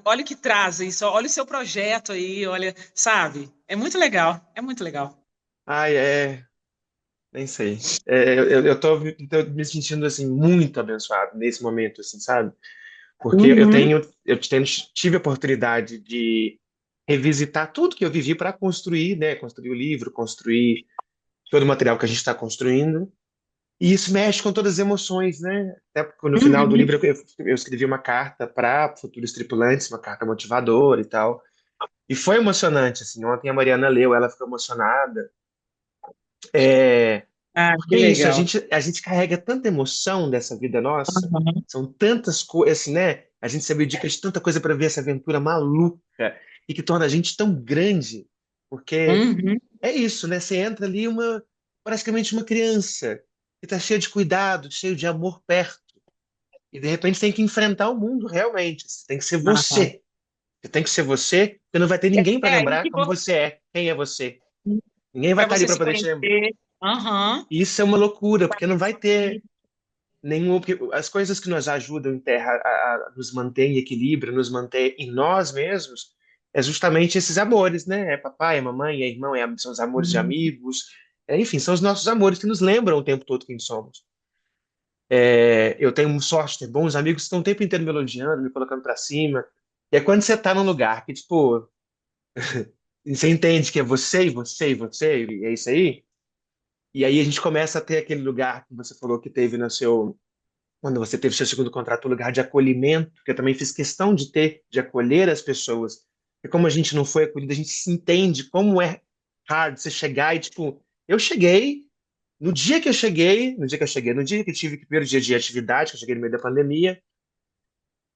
olha o que traz isso, olha o seu projeto aí, olha, sabe? É muito legal, é muito legal. Ai, nem sei. Eu tô me sentindo, assim, muito abençoado nesse momento, assim, sabe? Porque Uhum. tive a oportunidade de revisitar tudo que eu vivi para construir, né? Construir o livro, construir todo o material que a gente está construindo. E isso mexe com todas as emoções, né? Até porque no final do Uhum. livro eu escrevi uma carta para futuros tripulantes, uma carta motivadora e tal. E foi emocionante, assim. Ontem a Mariana leu, ela ficou emocionada. Ah, Porque que é isso, legal. a gente carrega tanta emoção dessa vida nossa, Uhum. são tantas coisas, assim, né? A gente se abdica de tanta coisa para ver essa aventura maluca e que torna a gente tão grande. Porque Uhum. é isso, né? Você entra ali praticamente uma criança que está cheia de cuidado, cheio de amor perto. E de repente tem que enfrentar o mundo realmente. Você tem que ser Aham. você. Você tem que ser você, porque não vai ter ninguém para E lembrar que como você é, quem é você. Ninguém vai para estar ali você para se poder te lembrar. conhecer. Aham. E isso é uma loucura, porque não vai ter nenhum. Porque as coisas que nos ajudam em terra a nos manter em equilíbrio, nos manter em nós mesmos, é justamente esses amores, né? É papai, é mamãe, é irmão, são os amores de amigos. Enfim, são os nossos amores que nos lembram o tempo todo quem somos. Eu tenho sorte de ter bons amigos que estão o tempo inteiro me elogiando, me colocando para cima. E é quando você tá num lugar que, tipo, você entende que é você e você e você, e é isso aí. E aí a gente começa a ter aquele lugar que você falou que teve no seu, quando você teve seu segundo contrato, um lugar de acolhimento, que eu também fiz questão de ter, de acolher as pessoas. E como a gente não foi acolhido, a gente se entende como é hard você chegar e, tipo, eu cheguei, no dia que eu tive o primeiro dia de atividade, que eu cheguei no meio da pandemia,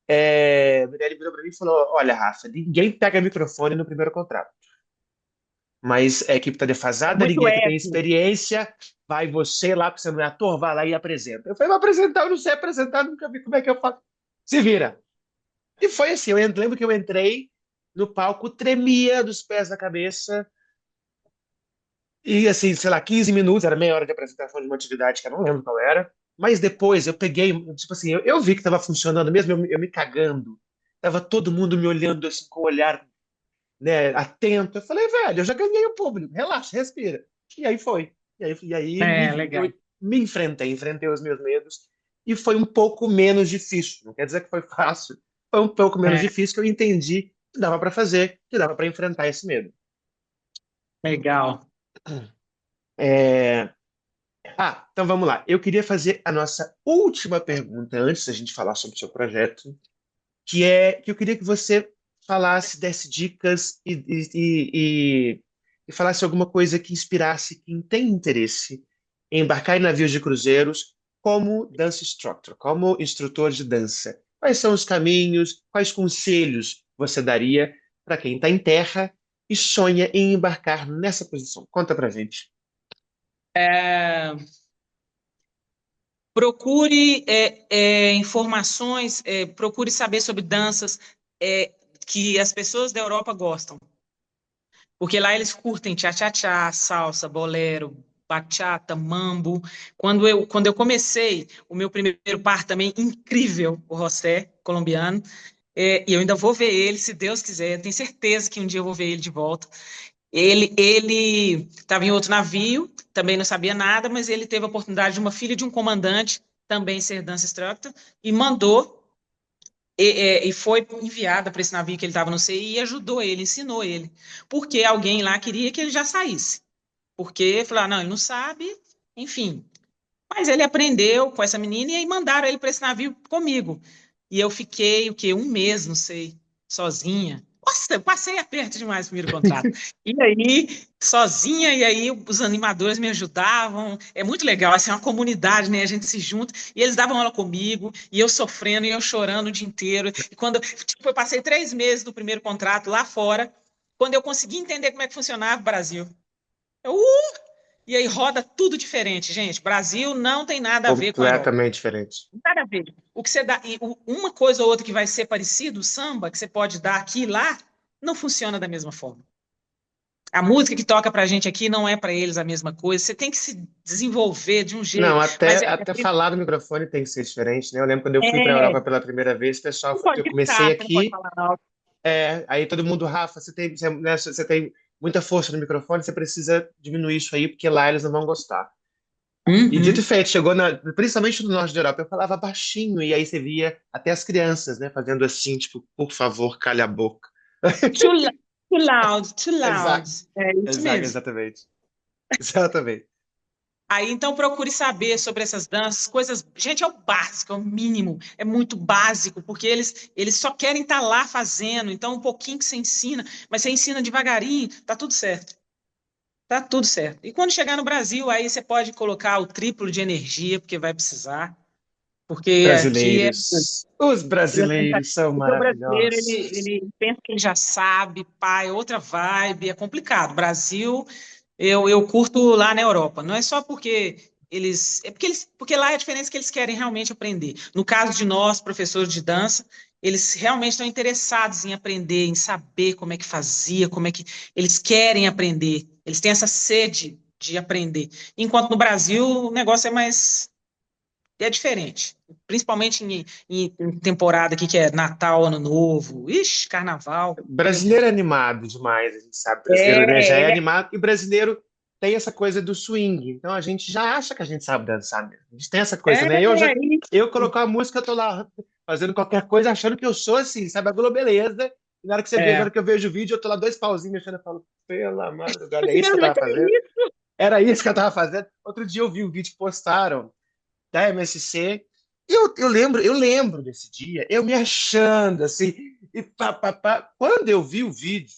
a Mirelle virou para mim e falou: Olha, Rafa, ninguém pega microfone no primeiro contrato. Mas a equipe está defasada, Muito ninguém aqui tem épico. experiência. Vai você lá, porque você não é ator, vai lá e apresenta. Eu falei, vou apresentar, eu não sei apresentar, nunca vi como é que eu faço. Se vira. E foi assim, lembro que eu entrei no palco, tremia dos pés à cabeça, e assim, sei lá, 15 minutos, era meia hora de apresentação de uma atividade que eu não lembro qual era. Mas depois eu peguei, tipo assim, eu vi que estava funcionando mesmo, eu me cagando. Tava todo mundo me olhando assim com o olhar, né, atento. Eu falei, velho, eu já ganhei o público, relaxa, respira. E aí foi. E aí É, legal. me enfrentei os meus medos e foi um pouco menos difícil. Não quer dizer que foi fácil, foi um pouco menos É, difícil que eu entendi que dava para fazer, que dava para enfrentar esse medo. legal. É, então vamos lá. Eu queria fazer a nossa última pergunta antes da gente falar sobre o seu projeto, que é que eu queria que você falasse, desse dicas e falasse alguma coisa que inspirasse quem tem interesse em embarcar em navios de cruzeiros como dance instructor, como instrutor de dança. Quais são os caminhos, quais conselhos você daria para quem está em terra e sonha em embarcar nessa posição? Conta pra gente. É, procure informações, procure saber sobre danças que as pessoas da Europa gostam. Porque lá eles curtem tchá-tchá-tchá, salsa, bolero, bachata, mambo. Quando eu comecei, o meu primeiro par também incrível, o José, colombiano, e eu ainda vou ver ele, se Deus quiser, eu tenho certeza que um dia eu vou ver ele de volta. Ele estava em outro navio, também não sabia nada, mas ele teve a oportunidade de uma filha de um comandante também ser dance instructor e mandou e foi enviada para esse navio que ele estava no CI e ajudou ele, ensinou ele, porque alguém lá queria que ele já saísse, porque falou, não, ele não sabe, enfim. Mas ele aprendeu com essa menina e aí mandaram ele para esse navio comigo. E eu fiquei, o quê? Um mês, não sei, sozinha. Nossa, eu passei aperto demais no primeiro contrato. E aí, sozinha, e aí os animadores me ajudavam. É muito legal, assim, é uma comunidade, né? A gente se junta, e eles davam aula comigo, e eu sofrendo, e eu chorando o dia inteiro. E quando, tipo, eu passei 3 meses do primeiro contrato lá fora, quando eu consegui entender como é que funcionava o Brasil. Eu, e aí roda tudo diferente, gente. Brasil não tem nada a ver com a Europa. Completamente diferente. Nada a ver. O que você dá, uma coisa ou outra que vai ser parecido, o samba, que você pode dar aqui e lá, não funciona da mesma forma. A música que toca pra gente aqui não é para eles a mesma coisa. Você tem que se desenvolver de um Não, jeito. Mas até falar no microfone tem que ser diferente, né? Eu lembro quando eu fui para a é, Europa pela primeira vez, pessoal, não pode eu comecei gritar, você não pode aqui, falar alto. aí todo mundo, Rafa, você tem muita força no microfone, você precisa diminuir isso aí, porque lá eles não vão gostar. E dito e Uhum. feito, chegou principalmente no norte da Europa, eu falava baixinho, e aí você via até as crianças, né, fazendo assim, tipo, por favor, calha a boca. Too, too loud, too loud. Exato, É isso mesmo. exatamente. Exatamente. Aí então procure saber sobre essas danças, coisas. Gente, é o básico, é o mínimo, é muito básico, porque eles só querem estar lá fazendo, então um pouquinho que você ensina, mas você ensina devagarinho, tá tudo certo. Tá tudo certo. E quando chegar no Brasil, aí você pode colocar o triplo de energia, porque vai precisar, porque aqui é. Brasileiros. Os brasileiros são Porque o brasileiro, maravilhosos. ele pensa que ele já sabe, pai, outra vibe, é complicado. Brasil, eu curto lá na Europa. Não é só porque eles. É porque porque lá é a diferença que eles querem realmente aprender. No caso de nós, professores de dança, eles realmente estão interessados em aprender, em saber como é que fazia, como é que eles querem aprender. Eles têm essa sede de aprender. Enquanto no Brasil, o negócio é diferente. Principalmente em temporada aqui que é Natal, Ano Novo, ixi, Carnaval, meu Brasileiro Deus. é animado demais, a gente sabe. Brasileiro, né, já É, é ele animado. E brasileiro tem essa coisa do swing. Então a gente já acha que a gente sabe dançar mesmo. A gente tem essa coisa, né? Eu isso. colocar a música, eu tô lá fazendo qualquer coisa, achando que eu sou assim, sabe? A Globeleza. E na hora que você vê, na É. hora que eu vejo o vídeo, eu tô lá dois pauzinhos mexendo, eu falo, pela madrugada, é isso que eu Mas tava é fazendo? isso. Era isso que eu tava fazendo. Outro dia eu vi um vídeo que postaram da MSC. E eu lembro desse dia, eu me achando assim, e pá, pá, pá. Quando eu vi o vídeo,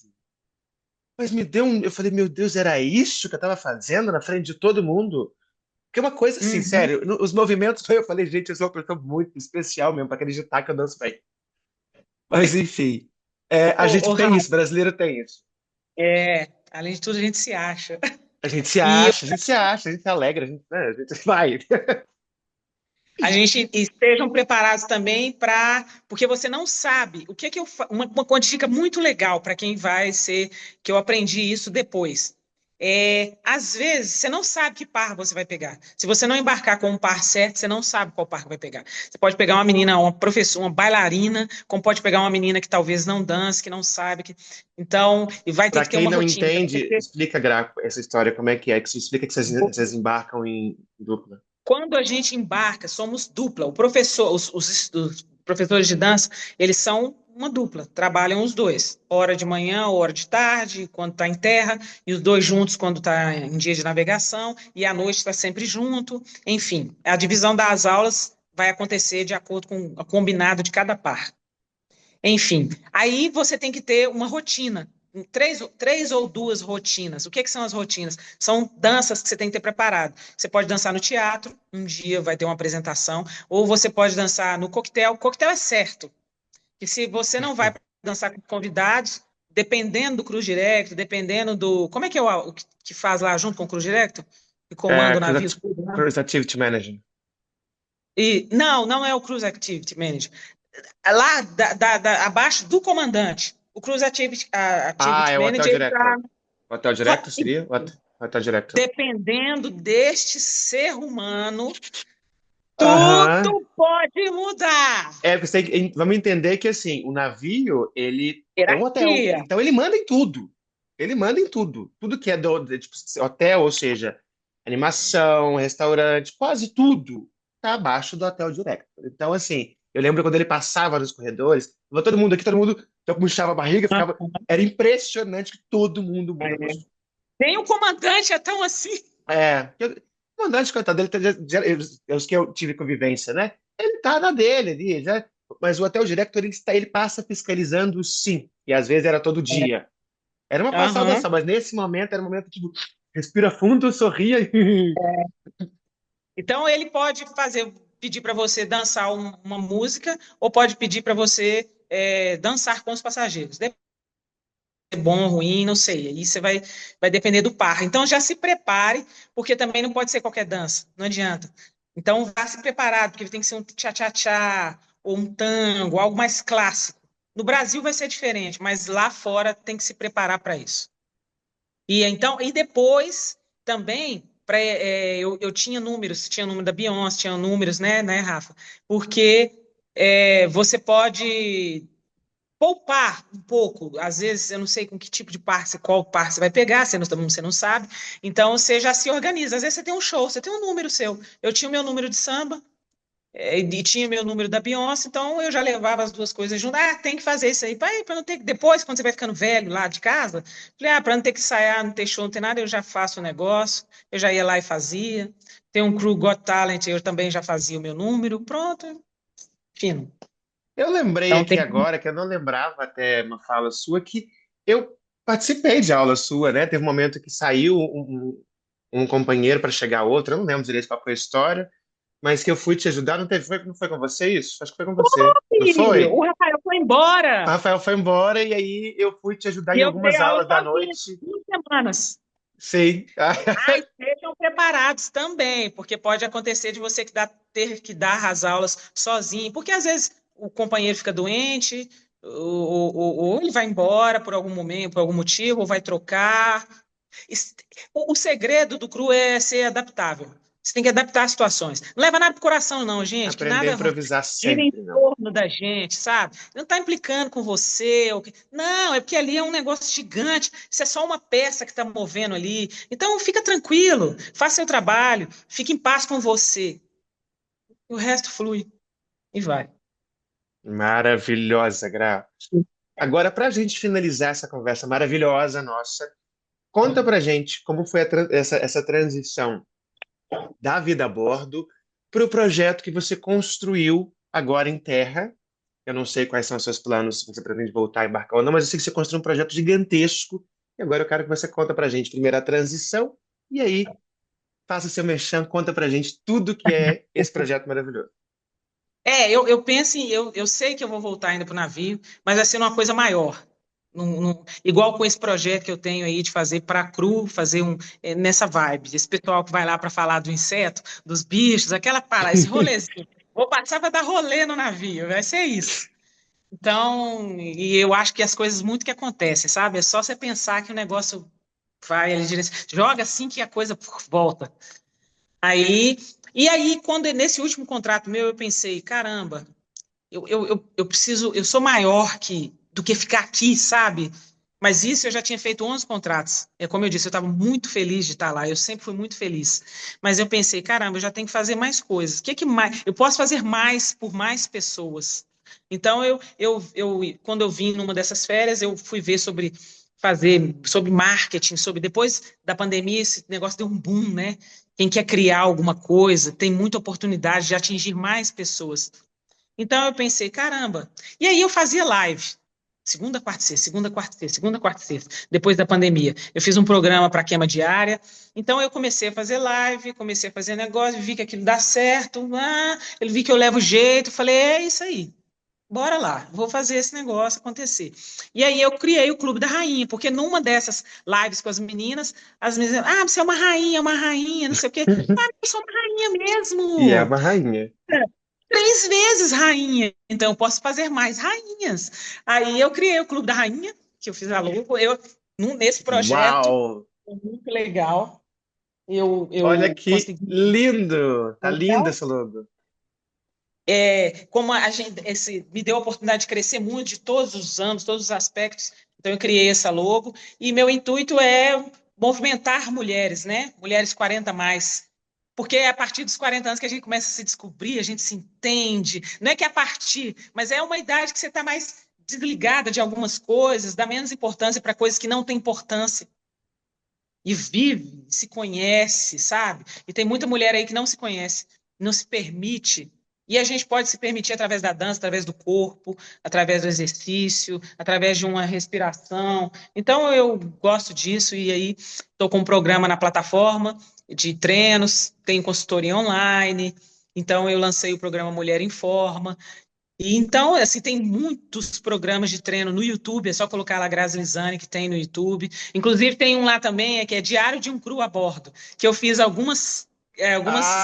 mas me deu um. Eu falei, meu Deus, era isso que eu tava fazendo na frente de todo mundo? Porque é uma coisa assim, Uhum. sério, os movimentos, eu falei, gente, eu sou uma pessoa muito especial mesmo para acreditar que eu danço bem. Mas enfim, a gente tem Rafa, isso, brasileiro tem isso. além de tudo, a gente se acha. A gente se E acha, a gente se acha, a gente se alegra, a gente vai. a gente estejam preparados também para, porque você não sabe o que que uma dica muito legal para quem vai ser, que eu aprendi isso depois. Às vezes você não sabe que par você vai pegar. Se você não embarcar com um par certo, você não sabe qual par vai pegar. Você pode pegar uma menina, uma professora, uma bailarina, como pode pegar uma menina que talvez não dance, que não sabe, então, e vai ter Para que ter quem uma não rotina. entende, explica, Graco, essa história, como é que se explica que vocês embarcam em dupla. Quando a gente embarca, somos dupla. O professor, os professores de dança, eles são uma dupla, trabalham os dois, hora de manhã, hora de tarde, quando está em terra, e os dois juntos quando está em dia de navegação, e à noite está sempre junto. Enfim, a divisão das aulas vai acontecer de acordo com o combinado de cada par. Enfim, aí você tem que ter uma rotina. Três ou duas rotinas. O que são as rotinas? São danças que você tem que ter preparado. Você pode dançar no teatro, um dia vai ter uma apresentação, ou você pode dançar no coquetel. Coquetel é certo, que se você não vai dançar com convidados, dependendo do Cruz Directo, dependendo do. Como é que é o que faz lá junto com o Cruz Directo? Que comanda o navio tudo, né? Cruise Activity Manager. E, não é o Cruise Activity Manager. Lá abaixo do comandante. O Cruise Ah, Activity é o Hotel Manager está Director. O Hotel Director seria? O Hotel Director. dependendo deste ser humano, Aham. tudo pode mudar. Vamos entender que assim, o navio, ele é um hotel. Hierarquia. Então ele manda em tudo. Ele manda em tudo. Tudo que é tipo, hotel, ou seja, animação, restaurante, quase tudo tá abaixo do Hotel Director. Então, assim, eu lembro quando ele passava nos corredores, tava todo mundo aqui, todo mundo então, puxava a barriga, ficava. Era impressionante que todo mundo muda a postura. Nem o comandante é tão assim. É, comandante, coitado, ele é os que eu tive convivência, né? Ele tá na dele ali, já, mas o hotel diretor, ele passa fiscalizando sim, e às vezes era todo dia. Era uma passada Aham. saudação, mas nesse momento era um momento tipo, respira fundo, sorria e... Então ele pode pedir para você dançar uma música, ou pode pedir para você dançar com os passageiros. Bom, ruim, não sei. Aí vai depender do par. Então já se prepare, porque também não pode ser qualquer dança, não adianta. Então vá se preparado, porque tem que ser um tchá-tchá-tchá, ou um tango, algo mais clássico. No Brasil vai ser diferente, mas lá fora tem que se preparar para isso. E depois também eu tinha número da Beyoncé, tinha números, né, Rafa? Porque você pode poupar um pouco. Às vezes, eu não sei com que tipo de par, qual par você vai pegar, você não sabe. Então, você já se organiza. Às vezes, você tem um show, você tem um número seu. Eu tinha o meu número de samba, e tinha meu número da Beyoncé, então eu já levava as duas coisas juntas. Ah, tem que fazer isso aí, para não ter que. Depois, quando você vai ficando velho lá de casa, falei, para não ter que ensaiar, não ter show, não ter nada, eu já faço o negócio, eu já ia lá e fazia. Tem um Crew Got Talent, eu também já fazia o meu número, pronto, fino. Eu lembrei Então aqui tem. agora, que eu não lembrava até uma fala sua, que eu participei de aula sua, né? Teve um momento que saiu um companheiro para chegar outro, eu não lembro direito qual foi a história, mas que eu fui te ajudar. Não teve, não foi com você isso? Acho que foi com você. Não Filho, foi? o Rafael foi O embora. Rafael foi embora e aí eu fui te ajudar E em eu dei algumas aula aulas da sozinha, noite. 2 semanas. Sei. Ah, estejam preparados também, porque pode acontecer de você ter que dar as aulas sozinho, porque às vezes o companheiro fica doente, ou ele vai embora por algum momento, por algum motivo, ou vai trocar. Es- o segredo do cru é ser adaptável. Você tem que adaptar as situações. Não leva nada pro coração, não, gente, que Aprender a nada improvisar gira em sempre, não. torno da gente, sabe? Não está implicando com você. Não, é porque ali é um negócio gigante. Isso é só uma peça que está movendo ali. Então, fica tranquilo, faça seu trabalho, fique em paz com você. O resto flui e vai. Maravilhosa, Gra. Agora, para a gente finalizar essa conversa maravilhosa nossa, conta pra gente como foi essa transição da vida a bordo para o projeto que você construiu agora em terra. Eu não sei quais são os seus planos, se você pretende voltar a embarcar ou não, mas eu sei que você construiu um projeto gigantesco. E agora eu quero que você conta pra gente primeiro a transição e aí faça seu merchan, conta pra gente tudo que é esse projeto maravilhoso. Eu penso eu sei que eu vou voltar ainda para o navio, mas vai ser uma coisa maior. Igual com esse projeto que eu tenho aí de fazer para a CRU, fazer nessa vibe. Esse pessoal que vai lá para falar do inseto, dos bichos, aquela parada, esse rolezinho. Vou passar para dar rolê no navio, vai ser isso. Então, e eu acho que as coisas muito que acontecem, sabe? É só você pensar que o negócio vai, ele joga assim que a coisa volta. Aí, e aí, quando nesse último contrato meu, eu pensei, caramba, eu preciso, eu sou maior do que ficar aqui, sabe? Mas isso eu já tinha feito 11 contratos. É como eu disse, eu estava muito feliz de estar lá, eu sempre fui muito feliz. Mas eu pensei, caramba, eu já tenho que fazer mais coisas. O que que mais? Eu posso fazer mais por mais pessoas. Então, quando eu vim numa dessas férias, eu fui ver sobre marketing, depois da pandemia, esse negócio deu um boom, né? Quem quer criar alguma coisa tem muita oportunidade de atingir mais pessoas. Então eu pensei, caramba. E aí eu fazia live. Segunda, quarta, sexta, segunda, quarta, sexta, segunda, quarta, sexta, depois da pandemia. Eu fiz um programa para queima diária. Então eu comecei a fazer live, comecei a fazer negócio, vi que aquilo dá certo. Eu vi que eu levo jeito, falei, é isso aí. Bora lá, vou fazer esse negócio acontecer. E aí eu criei o Clube da Rainha, porque numa dessas lives com as meninas, você é uma rainha, não sei o quê. Ah, eu sou uma rainha E é mesmo. uma rainha. 3 vezes rainha, então eu posso fazer mais rainhas. Aí eu criei o Clube da Rainha, que eu fiz a logo, nesse projeto, Uau! foi muito legal, Olha eu que consegui. lindo! Tá lindo Então, esse logo. como a gente me deu a oportunidade de crescer muito de todos os anos, todos os aspectos, então eu criei essa logo, e meu intuito é movimentar mulheres, né? Mulheres 40 mais. Porque é a partir dos 40 anos que a gente começa a se descobrir, a gente se entende. Não é que é a partir, mas é uma idade que você está mais desligada de algumas coisas, dá menos importância para coisas que não têm importância. e vive, se conhece, sabe? E tem muita mulher aí que não se conhece, não se permite. E a gente pode se permitir através da dança, através do corpo, através do exercício, através de uma respiração. Então eu gosto disso e aí estou com um programa na plataforma de treinos, tenho consultoria online. Então eu lancei o programa Mulher em Forma. E então, assim, tem muitos programas de treino no YouTube, é só colocar lá Grazi Lisani, que tem no YouTube. Inclusive, tem um lá também, que é Diário de um Cru a Bordo, que eu fiz Ai, algumas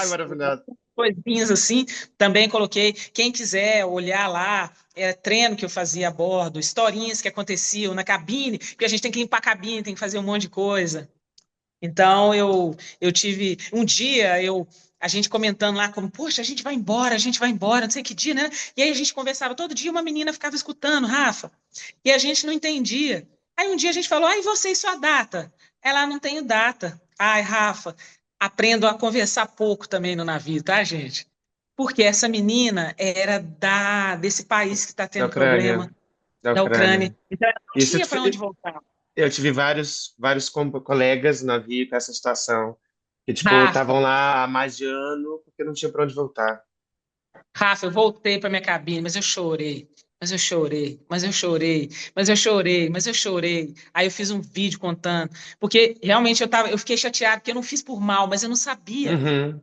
maravilhoso. coisinhas assim, também coloquei. Quem quiser olhar lá, treino que eu fazia a bordo, historinhas que aconteciam na cabine, porque a gente tem que limpar a cabine, tem que fazer um monte de coisa. Então eu tive um dia a gente comentando lá como, poxa, a gente vai embora, não sei que dia, né? E aí a gente conversava todo dia, uma menina ficava escutando, Rafa, e a gente não entendia. Aí um dia a gente falou, ai, você e sua data? Ela não tem data. Ai, Rafa, aprendo a conversar pouco também no navio, tá, gente? Porque essa menina era desse país que está Da tendo Ucrânia, problema, da da Ucrânia. Ucrânia. Então ela não Isso tinha para onde voltar. eu tive vários colegas no navio com essa situação, que, tipo, Rafa, estavam lá há mais de ano porque não tinha para onde voltar. Rafa, eu voltei para minha cabine, mas eu chorei, mas eu chorei, mas eu chorei, mas eu chorei, mas eu chorei. Aí eu fiz um vídeo contando, porque realmente eu fiquei chateada, porque eu não fiz por mal, mas eu não sabia. Uhum.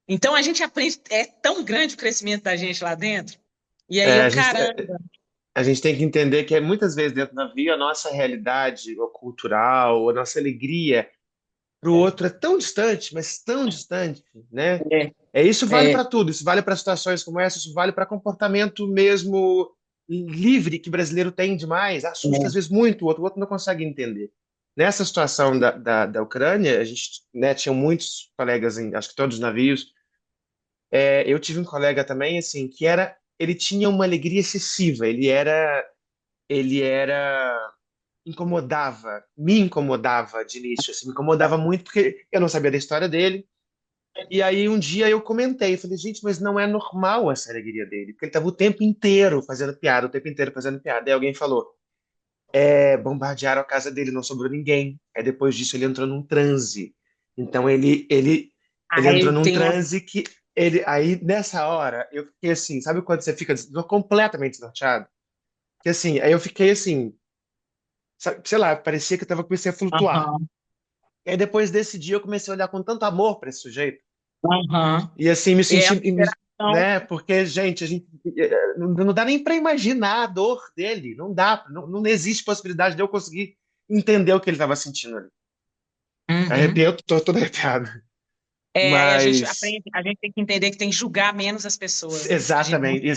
Então a gente aprende, é tão grande o crescimento da gente lá dentro. E aí É, eu, caramba, a gente tem que entender que muitas vezes dentro do navio a nossa realidade ou cultural, a nossa alegria para o outro é tão distante, mas tão distante, né? é, Isso vale é, para tudo, isso vale para situações como essa, isso vale para comportamento mesmo livre que brasileiro tem demais, assusta às é. vezes muito, o outro não consegue entender. Nessa situação da Ucrânia, a gente, né, tinha muitos colegas, acho que todos os navios, eu tive um colega também, assim, ele tinha uma alegria excessiva, ele era me incomodava de início, assim, me incomodava muito porque eu não sabia da história dele. E aí um dia eu comentei, falei, gente, mas não é normal essa alegria dele, porque ele estava o tempo inteiro fazendo piada, o tempo inteiro fazendo piada. Aí alguém falou, bombardearam a casa dele, não sobrou ninguém. Aí depois disso ele entrou num transe. Então ele entrou Aí num tem uma. transe que aí nessa hora eu fiquei assim, sabe quando você fica completamente desnorteado? Que assim, aí eu fiquei assim, sei lá, parecia que eu tava comecei a flutuar. Aham, E aí depois desse dia eu comecei a olhar com tanto amor para esse sujeito. aham. E assim, me É senti, uma interação. né? Porque, gente, a gente não dá nem para imaginar a dor dele. Não dá, não existe possibilidade de eu conseguir entender o que ele estava sentindo ali. Uhum. Arrepiei, tô todo arrepiado. Aí a gente Mas aprende, a gente tem que entender que tem que julgar menos as pessoas, né? A gente não.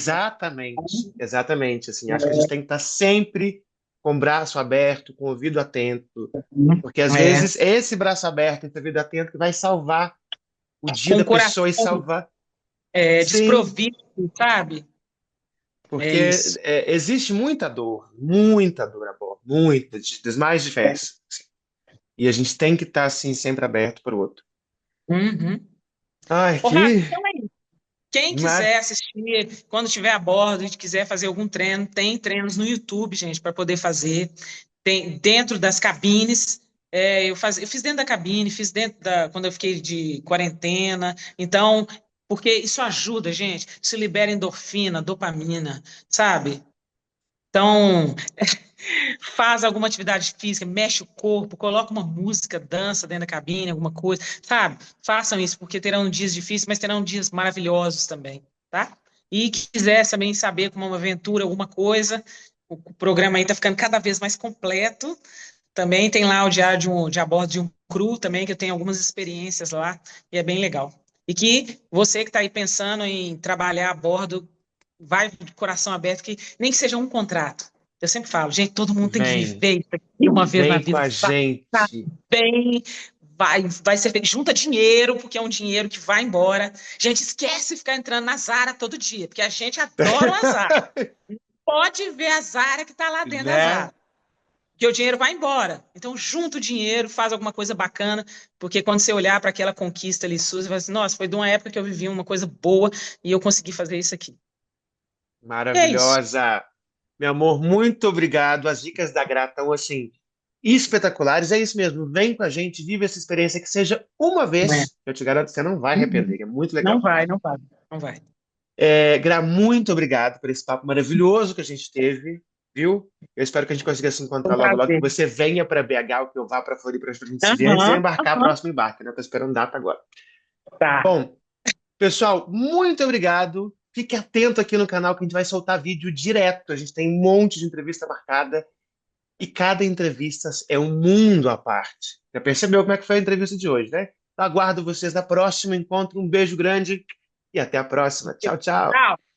exatamente, assim, acho que a gente tem que estar sempre com o braço aberto, com o ouvido atento, porque às É. vezes é esse braço aberto, esse ouvido atento que vai salvar o dia Com da o coração pessoa e salvar. Sim, desprovido, sabe? É porque isso. existe muita dor a bordo, das mais diversas. E a gente tem que estar, assim, sempre aberto para o outro. Uhum. Ai, Ô, Rafa, que... então é isso. Quem Mar... quiser assistir, quando estiver a bordo e quiser fazer algum treino, tem treinos no YouTube, gente, para poder fazer. Tem dentro das cabines. Eu fiz dentro da cabine, fiz quando eu fiquei de quarentena. Então, porque isso ajuda, gente. Se libera endorfina, dopamina, sabe? Então, faz alguma atividade física, mexe o corpo, coloca uma música, dança dentro da cabine, alguma coisa, sabe? Façam isso, porque terão dias difíceis, mas terão dias maravilhosos também, tá? E quiser também saber como uma aventura, alguma coisa, o programa aí tá ficando cada vez mais completo. Também tem lá o Diário de a bordo de um cru também, que eu tenho algumas experiências lá, e é bem legal. E que você que está aí pensando em trabalhar a bordo, vai de coração aberto, que nem que seja um contrato. Eu sempre falo, gente, todo mundo tem que Vem, viver isso aqui uma vez na vem com vida. a Tá gente. bem, vai ser feito. Junta dinheiro, porque é um dinheiro que vai embora. Gente, esquece de ficar entrando na Zara todo dia, porque a gente adora o azar. Pode ver a Zara que está lá dentro da Né? Zara. Porque o dinheiro vai embora. Então, junta o dinheiro, faz alguma coisa bacana, porque quando você olhar para aquela conquista ali sua, você vai assim, nossa, foi de uma época que eu vivi uma coisa boa e eu consegui fazer isso aqui. E é isso. Maravilhosa. Meu amor, muito obrigado. As dicas da Gra estão assim, espetaculares. É isso mesmo. Vem com a gente, vive essa experiência que seja uma É. vez. Eu te garanto que você não vai Uhum. arrepender. É muito Não legal. vai, não vai, não vai. Gra, muito obrigado por esse papo maravilhoso que a gente teve, viu? Eu espero que a gente consiga se Foi encontrar um logo, logo, que prazer. você venha para BH, ou que eu vá para Floripa para a gente se ver antes de eu Aham, embarcar o aham. próximo embarque, né? Estou esperando data agora. Tá. Bom, pessoal, muito obrigado. Fique atento aqui no canal que a gente vai soltar vídeo direto. A gente tem um monte de entrevista marcada e cada entrevista é um mundo à parte. Já percebeu como é que foi a entrevista de hoje, né? Então, aguardo vocês na próxima encontro. Um beijo grande e até a próxima. Tchau, tchau. Tchau.